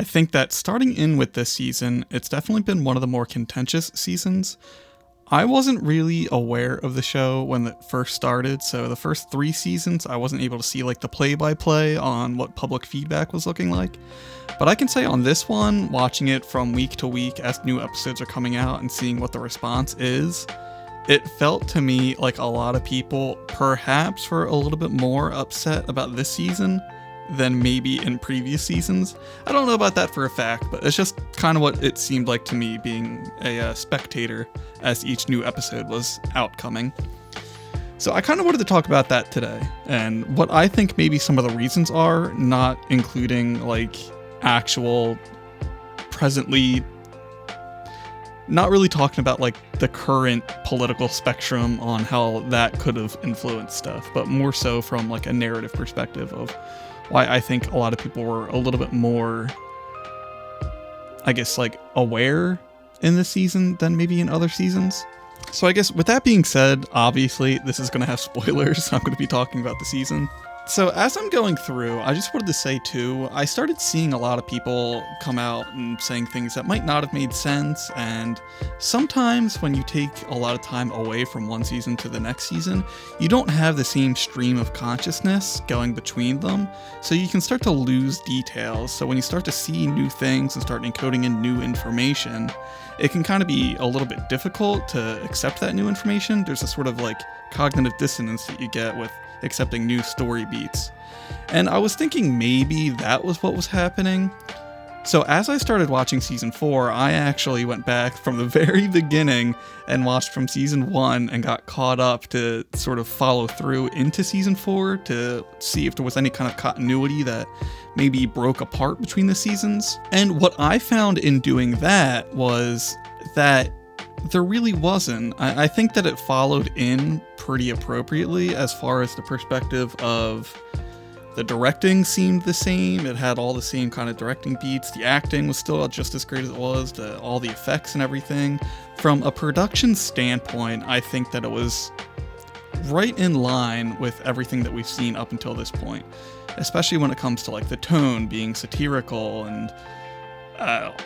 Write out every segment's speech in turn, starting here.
I think that starting in with this season, it's definitely been one of the more contentious seasons. I wasn't really aware of the show when it first started, so the first 3 seasons I wasn't able to see like the play-by-play on what public feedback was looking like. But I can say on this one, watching it from week to week as new episodes are coming out and seeing what the response is, it felt to me like a lot of people perhaps were a little bit more upset about this season than maybe in previous seasons. I don't know about that for a fact, but it's just kind of what it seemed like to me being a spectator as each new episode was outcoming. So I kind of wanted to talk about that today, and what I think maybe some of the reasons are, not including like actual presently, not really talking about like the current political spectrum on how that could have influenced stuff, but more so from like a narrative perspective of why I think a lot of people were a little bit more, I guess, like aware in this season than maybe in other seasons. So I guess with that being said, obviously this is going to have spoilers. I'm going to be talking about the season. So as I'm going through, I just wanted to say too, I started seeing a lot of people come out and saying things that might not have made sense, and sometimes when you take a lot of time away from one season to the next season, you don't have the same stream of consciousness going between them, so you can start to lose details. So when you start to see new things and start encoding in new information, it can kind of be a little bit difficult to accept that new information. There's a sort of like cognitive dissonance that you get with accepting new story beats. And I was thinking maybe that was what was happening. So as I started watching season 4, I actually went back from the very beginning and watched from season 1 and got caught up to sort of follow through into season 4 to see if there was any kind of continuity that maybe broke apart between the seasons. And what I found in doing that was that there really wasn't. I think that it followed in pretty appropriately as far as the perspective of the directing seemed the same. It had all the same kind of directing beats. The acting was still just as great as it was, all the effects and everything. From a production standpoint, I think that it was right in line with everything that we've seen up until this point, especially when it comes to like the tone being satirical and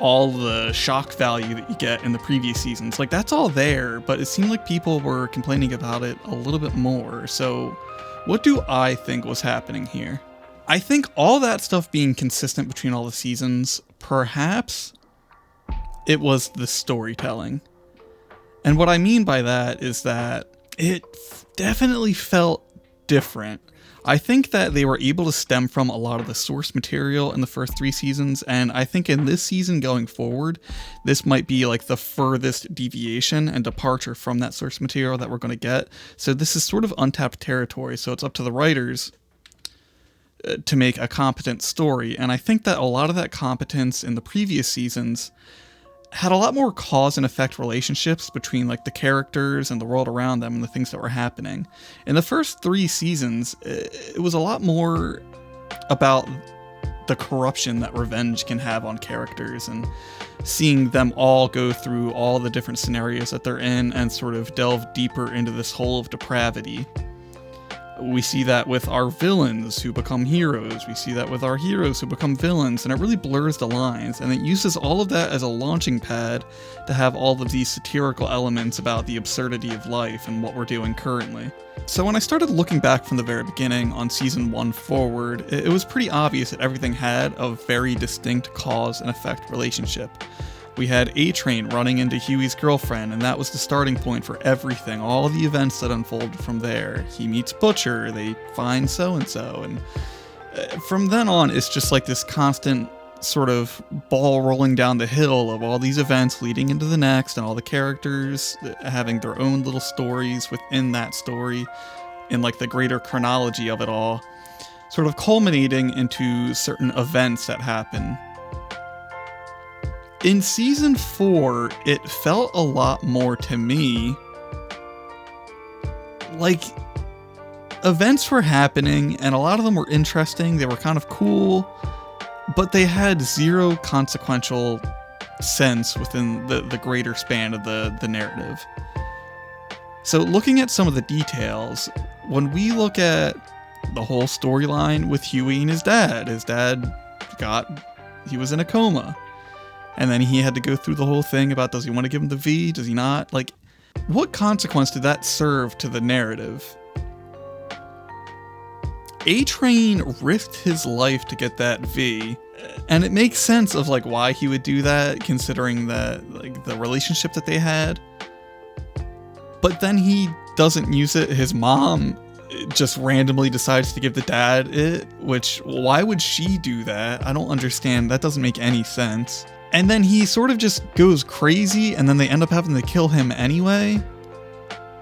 all the shock value that you get in the previous seasons. Like, that's all there, but it seemed like people were complaining about it a little bit more. So what do I think was happening here? I think all that stuff being consistent between all the seasons, perhaps it was the storytelling. And what I mean by that is that it definitely felt different. I think that they were able to stem from a lot of the source material in the first 3 seasons, and I think in this season going forward, this might be like the furthest deviation and departure from that source material that we're going to get. So this is sort of untapped territory, so it's up to the writers to make a competent story, and I think that a lot of that competence in the previous seasons had a lot more cause and effect relationships between like the characters and the world around them and the things that were happening. In the first 3 seasons, it was a lot more about the corruption that revenge can have on characters and seeing them all go through all the different scenarios that they're in and sort of delve deeper into this hole of depravity. We see that with our villains who become heroes. We see that with our heroes who become villains, and it really blurs the lines, and it uses all of that as a launching pad to have all of these satirical elements about the absurdity of life and what we're doing currently. So when I started looking back from the very beginning on season 1 forward, it was pretty obvious that everything had a very distinct cause and effect relationship. We had A-Train running into Huey's girlfriend, and that was the starting point for everything, all the events that unfolded from there. He meets Butcher, they find so-and-so, and from then on, it's just like this constant sort of ball rolling down the hill of all these events leading into the next, and all the characters having their own little stories within that story, in like the greater chronology of it all, sort of culminating into certain events that happen. In season 4, it felt a lot more to me like events were happening, and a lot of them were interesting, they were kind of cool, but they had zero consequential sense within the greater span of the narrative. So looking at some of the details, when we look at the whole storyline with Huey and his dad got he was in a coma. And then he had to go through the whole thing about, does he want to give him the V? Does he not? Like, what consequence did that serve to the narrative? A-Train risked his life to get that V, and it makes sense of like why he would do that, considering that like the relationship that they had. But then he doesn't use it. His mom just randomly decides to give the dad it, which, why would she do that? I don't understand. That doesn't make any sense. And then he sort of just goes crazy, and then they end up having to kill him anyway.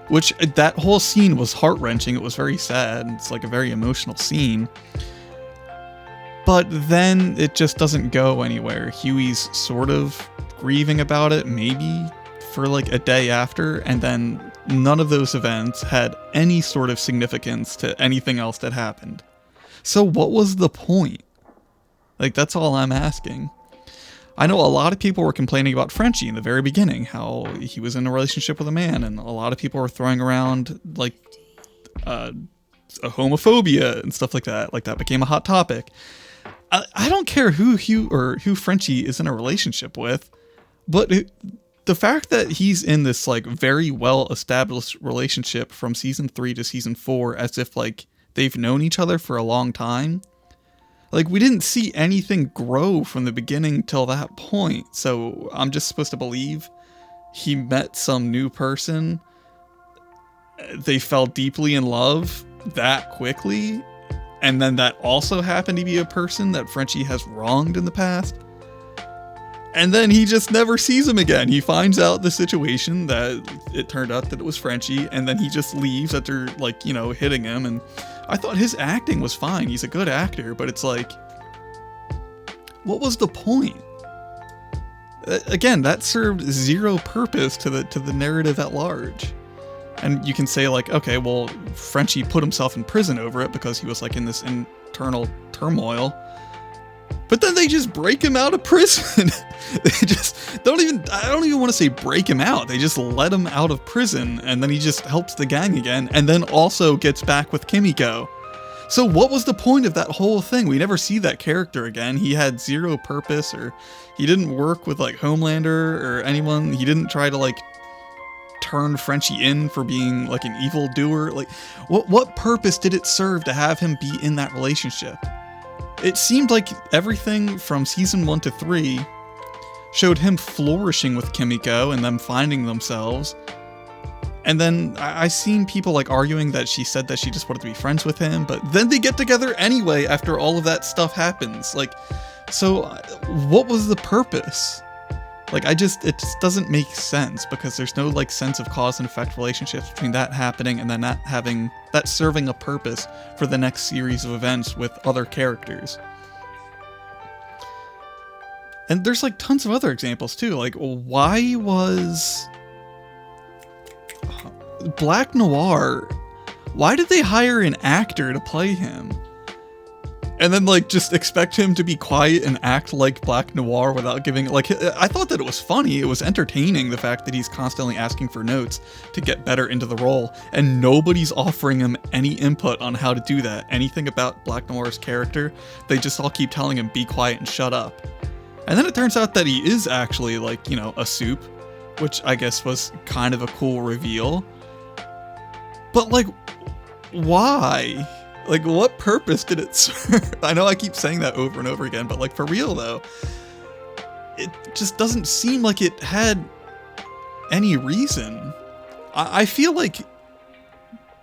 Which, that whole scene was heart-wrenching. It was very sad. It's like a very emotional scene. But then it just doesn't go anywhere. Huey's sort of grieving about it, maybe, for like a day after, and then none of those events had any sort of significance to anything else that happened. So what was the point? Like, that's all I'm asking. I know a lot of people were complaining about Frenchie in the very beginning, how he was in a relationship with a man, and a lot of people were throwing around, like, a homophobia and stuff like that. Like, that became a hot topic. I don't care who Frenchie is in a relationship with, but the fact that he's in this, like, very well-established relationship from season 3 to season 4, as if, like, they've known each other for a long time. Like, we didn't see anything grow from the beginning till that point, so I'm just supposed to believe he met some new person, they fell deeply in love that quickly, and then that also happened to be a person that Frenchie has wronged in the past? And then he just never sees him again. He finds out the situation that it turned out that it was Frenchie, and then he just leaves after, like, you know, hitting him. And I thought his acting was fine. He's a good actor, but it's like, what was the point? Again, that served zero purpose to the narrative at large. And you can say, like, okay, well, Frenchie put himself in prison over it because he was, like, in this internal turmoil. But then they just break him out of prison. They just I don't even want to say break him out. They just let him out of prison, and then he just helps the gang again, and then also gets back with Kimiko. So what was the point of that whole thing? We never see that character again. He had zero purpose, or he didn't work with, like, Homelander or anyone. He didn't try to, like, turn Frenchie in for being, like, an evildoer. Like, what purpose did it serve to have him be in that relationship? It seemed like everything from season 1 to 3 showed him flourishing with Kimiko and them finding themselves. And then I seen people, like, arguing that she said that she just wanted to be friends with him, but then they get together anyway after all of that stuff happens. Like, so what was the purpose? Like, it just doesn't make sense, because there's no, like, sense of cause and effect relationships between that happening and then that serving a purpose for the next series of events with other characters. And there's, like, tons of other examples too. Like, why was Black Noir, why did they hire an actor to play him? And then, like, just expect him to be quiet and act like Black Noir without giving, like, I thought that it was funny. It was entertaining, the fact that he's constantly asking for notes to get better into the role, and nobody's offering him any input on how to do that. Anything about Black Noir's character, they just all keep telling him, be quiet and shut up. And then it turns out that he is actually, like, you know, a soup, which I guess was kind of a cool reveal. But, like, why? Like, what purpose did it serve? I know I keep saying that over and over again, but, like, for real, though, it just doesn't seem like it had any reason. I feel like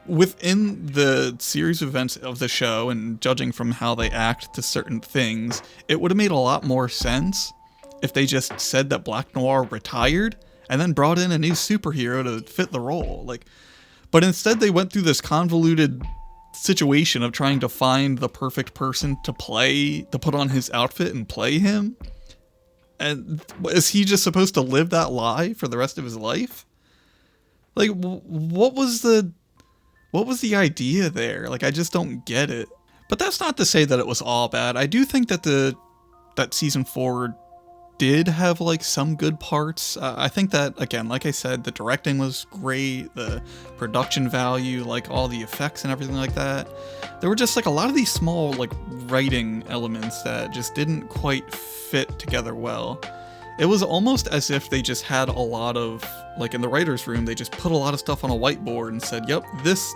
within the series of events of the show, and judging from how they act to certain things, it would have made a lot more sense if they just said that Black Noir retired and then brought in a new superhero to fit the role. Like, but instead they went through this convoluted situation of trying to find the perfect person to put on his outfit and play him. And is he just supposed to live that lie for the rest of his life? Like, what was the idea there? Like, I just don't get it. But that's not to say that it was all bad. I do think that that season 4 did have like some good parts. I think that, again, like I said, the directing was great, the production value, like all the effects and everything like that. There were just like a lot of these small like writing elements that just didn't quite fit together well. It was almost as if they just had a lot of, like in the writer's room, they just put a lot of stuff on a whiteboard and said, yep, this,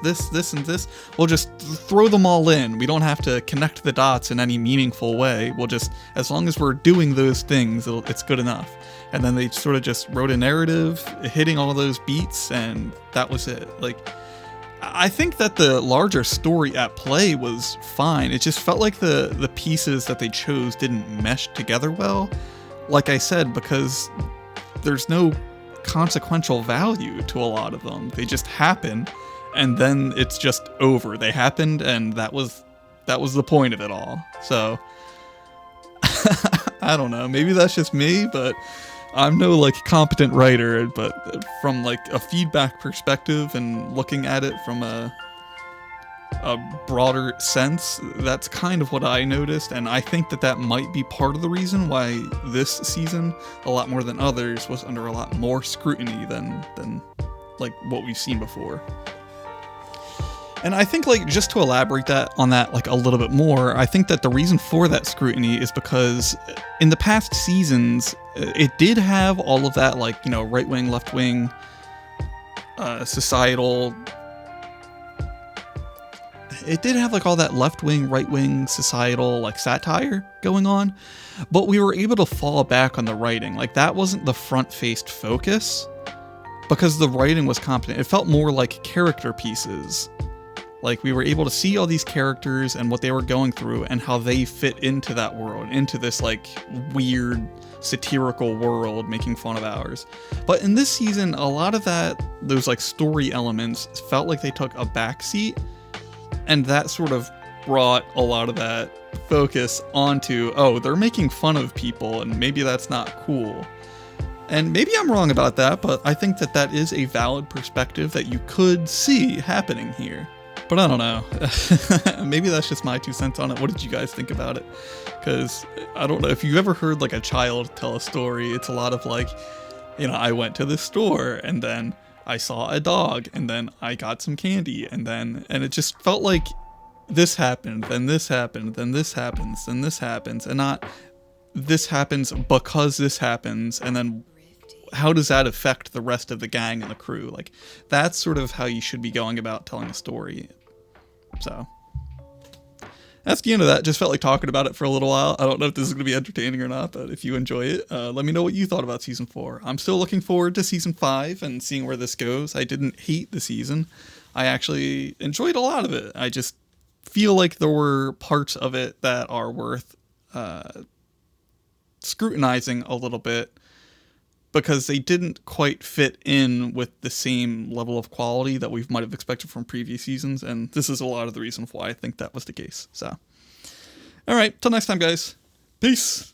and this. We'll just throw them all in. We don't have to connect the dots in any meaningful way. We'll just, as long as we're doing those things, it's good enough. And then they sort of just wrote a narrative, hitting all those beats, and that was it. Like, I think that the larger story at play was fine. It just felt like the pieces that they chose didn't mesh together well. Like I said, because there's no consequential value to a lot of them. They just happen, and then it's just over. They happened, and that was the point of it all. So, I don't know. Maybe that's just me, but I'm no like competent writer. But from like a feedback perspective and looking at it from a broader sense, that's kind of what I noticed, and I think that might be part of the reason why this season, a lot more than others, was under a lot more scrutiny than like what we've seen before. And I think, like, just to elaborate on that like a little bit more, I think that the reason for that scrutiny is because in the past seasons, it did have all of that, like, you know, right wing, left wing, societal. It did have like all that left-wing, right-wing societal like satire going on, but we were able to fall back on the writing. Like, that wasn't the front-faced focus because the writing was competent. It felt more like character pieces. Like, we were able to see all these characters and what they were going through and how they fit into that world, into this like weird satirical world making fun of ours. But in this season, a lot of those like story elements felt like they took a backseat. And that sort of brought a lot of that focus onto, oh, they're making fun of people, and maybe that's not cool. And maybe I'm wrong about that, but I think that is a valid perspective that you could see happening here. But I don't know. Maybe that's just my 2 cents on it. What did you guys think about it? Because I don't know, if you've ever heard like a child tell a story, it's a lot of like, you know, I went to the store, and then I saw a dog, and then I got some candy, and it just felt like this happened, then this happened, then this happens, then this happens, and not this happens because this happens, and then how does that affect the rest of the gang and the crew? Like, that's sort of how you should be going about telling a story. So, that's the end of that. Just felt like talking about it for a little while. I don't know if this is going to be entertaining or not, but if you enjoy it, let me know what you thought about Season 4. I'm still looking forward to Season 5 and seeing where this goes. I didn't hate the season. I actually enjoyed a lot of it. I just feel like there were parts of it that are worth scrutinizing a little bit because they didn't quite fit in with the same level of quality that we might have expected from previous seasons, and this is a lot of the reason why I think that was the case. So, all right, till next time, guys. Peace.